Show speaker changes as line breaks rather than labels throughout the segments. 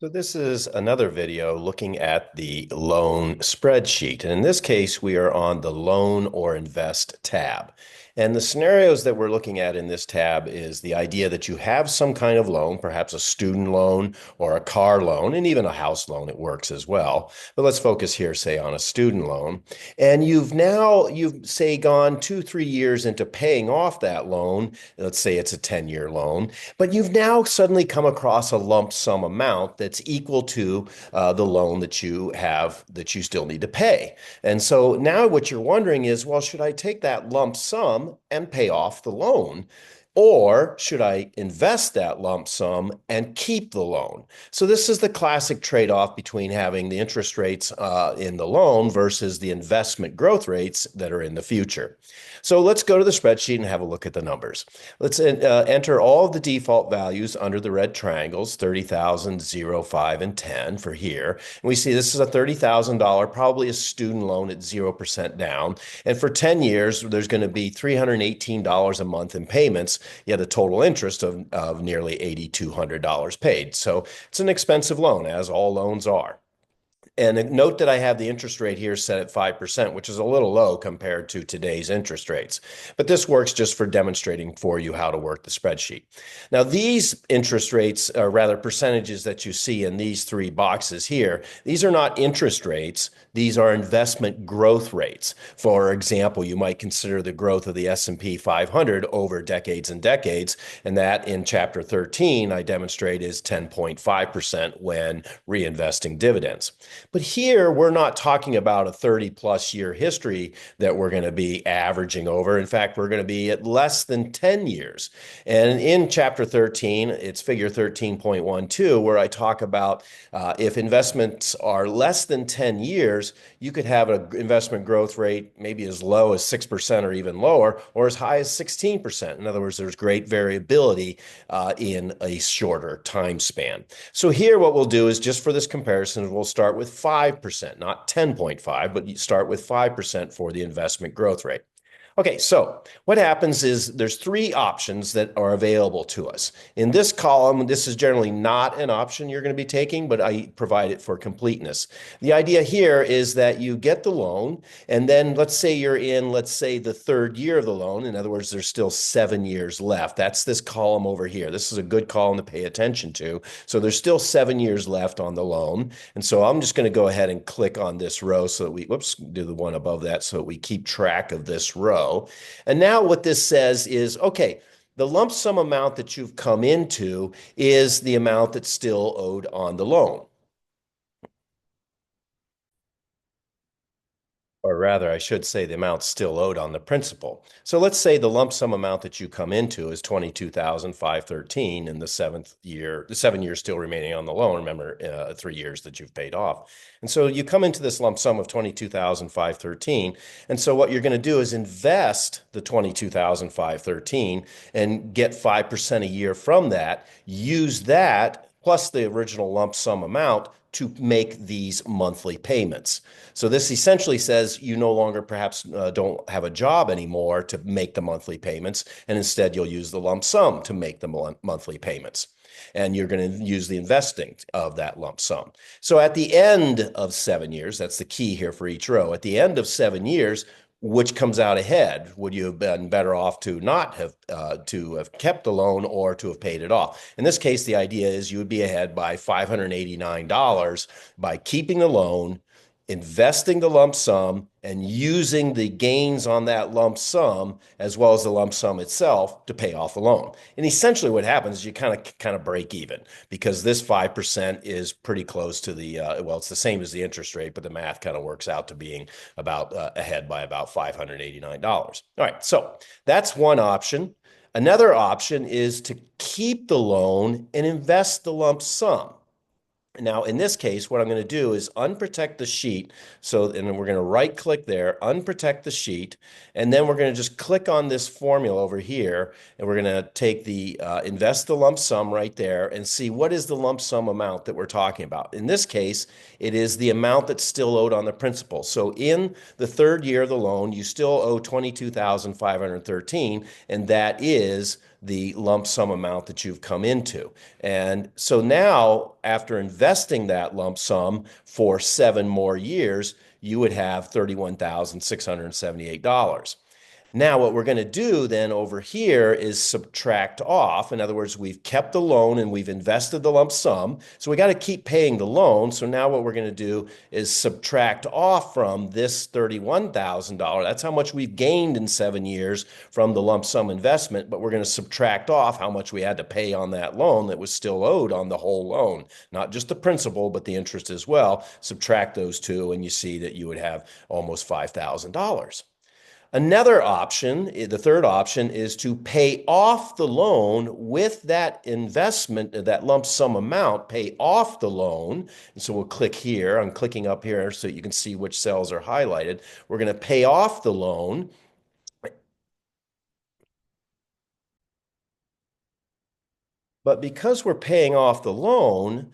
So this is another video looking at the loan spreadsheet. And in this case, we are on the loan or invest tab. And the scenarios that we're looking at in this tab is the idea that you have some kind of loan, perhaps a student loan or a car loan, and even a house loan, it works as well. But let's focus here, say, on a student loan. And you've say gone 2, 3 years into paying off that loan. Let's say it's a 10-year loan. But you've now suddenly come across a lump sum amount that's equal to the loan that you have that you still need to pay. And so now what you're wondering is, well, should I take that lump sum and pay off the loan? Or should I invest that lump sum and keep the loan? So this is the classic trade-off between having the interest rates in the loan versus the investment growth rates that are in the future. So let's go to the spreadsheet and have a look at the numbers. Let's enter all of the default values under the red triangles, 30,000, 0, 5, and 10 for here. And we see this is a $30,000, probably a student loan at 0% down. And for 10 years, there's going to be $318 a month in payments, yet a total interest of nearly $8,200 paid. So it's an expensive loan, as all loans are. And note that I have the interest rate here set at 5%, which is a little low compared to today's interest rates. But this works just for demonstrating for you how to work the spreadsheet. Now, these interest rates, or rather percentages that you see in these three boxes here, these are not interest rates. These are investment growth rates. For example, you might consider the growth of the S&P 500 over decades and decades, and that in Chapter 13, I demonstrate is 10.5% when reinvesting dividends. But here, we're not talking about a 30-plus year history that we're going to be averaging over. In fact, we're going to be at less than 10 years. And in Chapter 13, it's figure 13.12, where I talk about if investments are less than 10 years, you could have an investment growth rate maybe as low as 6% or even lower, or as high as 16%. In other words, there's great variability in a shorter time span. So here, what we'll do is just for this comparison, we'll start with 5%, not 10.5, but you start with 5% for the investment growth rate. Okay, so what happens is there's three options that are available to us. In this column, this is generally not an option you're going to be taking, but I provide it for completeness. The idea here is that you get the loan, and then let's say you're in, let's say, the third year of the loan. In other words, there's still 7 years left. That's this column over here. This is a good column to pay attention to. So there's still 7 years left on the loan. And so I'm just going to go ahead and click on this row so that we, whoops, do the one above that so that we keep track of this row. And now what this says is, okay, the lump sum amount that you've come into is the amount that's still owed on the loan. Or rather, I should say the amount still owed on the principal. So let's say the lump sum amount that you come into is 22,513 in the 7th year, the 7 years still remaining on the loan. Remember, 3 years that you've paid off. And so you come into this lump sum of 22,513. And so what you're going to do is invest the 22,513 and get 5% a year from that. Use that plus the original lump sum amount to make these monthly payments. So this essentially says you no longer perhaps don't have a job anymore to make the monthly payments, and instead you'll use the lump sum to make the monthly payments. And you're going to use the investing of that lump sum. So at the end of 7 years, that's the key here for each row, at the end of 7 years, which comes out ahead? Would you have been better off to not have to have kept the loan or to have paid it off? In this case, the idea is you would be ahead by $589 by keeping the loan, investing the lump sum, and using the gains on that lump sum as well as the lump sum itself to pay off the loan. And essentially what happens is you kind of break even because this 5% is pretty close to the well, it's the same as the interest rate, but the math kind of works out to being about ahead by about $589. All right, so that's one option. Another option is to keep the loan and invest the lump sum. Now, in this case, what I'm going to do is unprotect the sheet. So, and then we're going to right click there, unprotect the sheet, and then we're going to just click on this formula over here, and we're going to take the invest the lump sum right there and see what is the lump sum amount that we're talking about. In this case, it is the amount that's still owed on the principal. So in the third year of the loan, you still owe 22,513, and that is the lump sum amount that you've come into. And so now, after investing that lump sum for 7 more years, you would have $31,678. Now, what we're going to do then over here is subtract off. In other words, we've kept the loan and we've invested the lump sum. So we got to keep paying the loan. So now what we're going to do is subtract off from this $31,000. That's how much we've gained in 7 years from the lump sum investment. But we're going to subtract off how much we had to pay on that loan that was still owed on the whole loan, not just the principal, but the interest as well. Subtract those two, and you see that you would have almost $5,000. Another option, the third option, is to pay off the loan with that investment, that lump sum amount, pay off the loan. And so we'll click here. I'm clicking up here so you can see which cells are highlighted. We're going to pay off the loan. But because we're paying off the loan,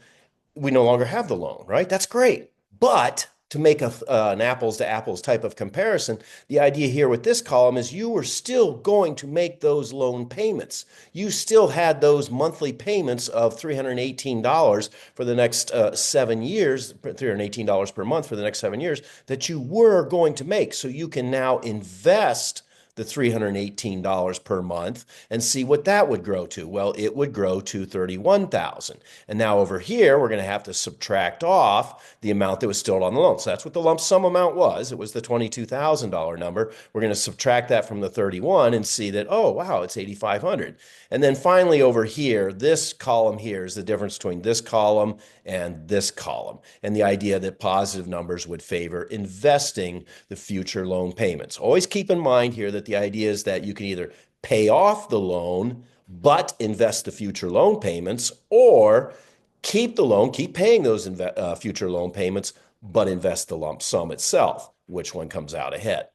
we no longer have the loan, right? That's great. But to make an apples to apples type of comparison, the idea here with this column is you were still going to make those loan payments. You still had those monthly payments of $318 for the next 7 years, $318 per month for the next 7 years that you were going to make. So you can now invest the $318 per month and see what that would grow to. Well, it would grow to $31,000. And now over here, we're going to have to subtract off the amount that was still on the loan. So that's what the lump sum amount was. It was the $22,000 number. We're going to subtract that from the 31 and see that, oh, wow, it's $8,500. And then finally over here, this column here is the difference between this column and this column. And the idea that positive numbers would favor investing the future loan payments. Always keep in mind here that the idea is that you can either pay off the loan, but invest the future loan payments, or keep the loan, keep paying those future loan payments, but invest the lump sum itself. Which one comes out ahead?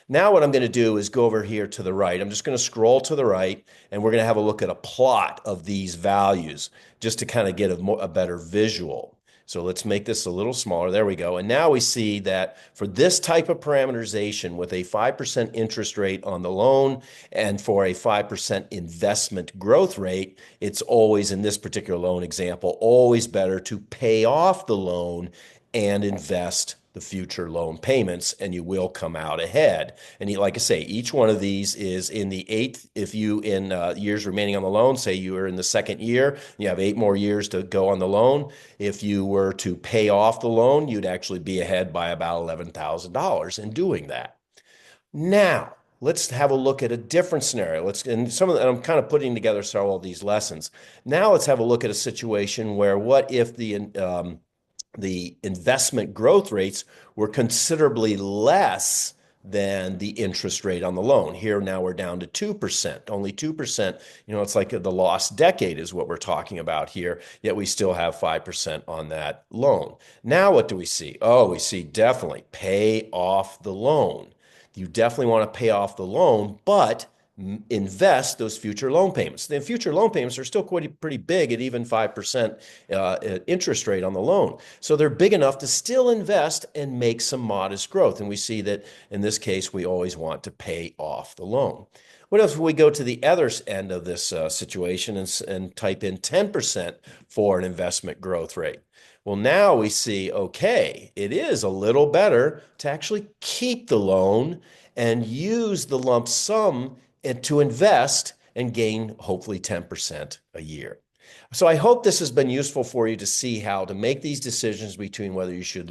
Now what I'm going to do is go over here to the right. I'm just going to scroll to the right, and we're going to have a look at a plot of these values just to kind of get a better visual. So let's make this a little smaller. There we go. And now we see that for this type of parameterization with a 5% interest rate on the loan and for a 5% investment growth rate, it's always, in this particular loan example, always better to pay off the loan and invest the future loan payments, and you will come out ahead. And like I say, each one of these is in the eighth. If you, in years remaining on the loan, say you are in the 2nd year, you have 8 more years to go on the loan. If you were to pay off the loan, you'd actually be ahead by about $11,000 in doing that. Now, let's have a look at a different scenario. I'm kind of putting together several of these lessons. Now let's have a look at a situation where what if the investment growth rates were considerably less than the interest rate on the loan. Here now we're down to 2%, only 2%. It's like the lost decade is what we're talking about here, yet we still have 5% on that loan. Now what do we see? Oh, we see definitely pay off the loan. You definitely want to pay off the loan, but invest those future loan payments. The future loan payments are still pretty big at even 5% interest rate on the loan. So they're big enough to still invest and make some modest growth. And we see that in this case, we always want to pay off the loan. What if we go to the other end of this situation and type in 10% for an investment growth rate? Well, now we see, okay, it is a little better to actually keep the loan and use the lump sum and to invest and gain hopefully 10% a year. So I hope this has been useful for you to see how to make these decisions between whether you should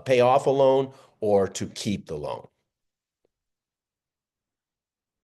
pay off a loan or to keep the loan.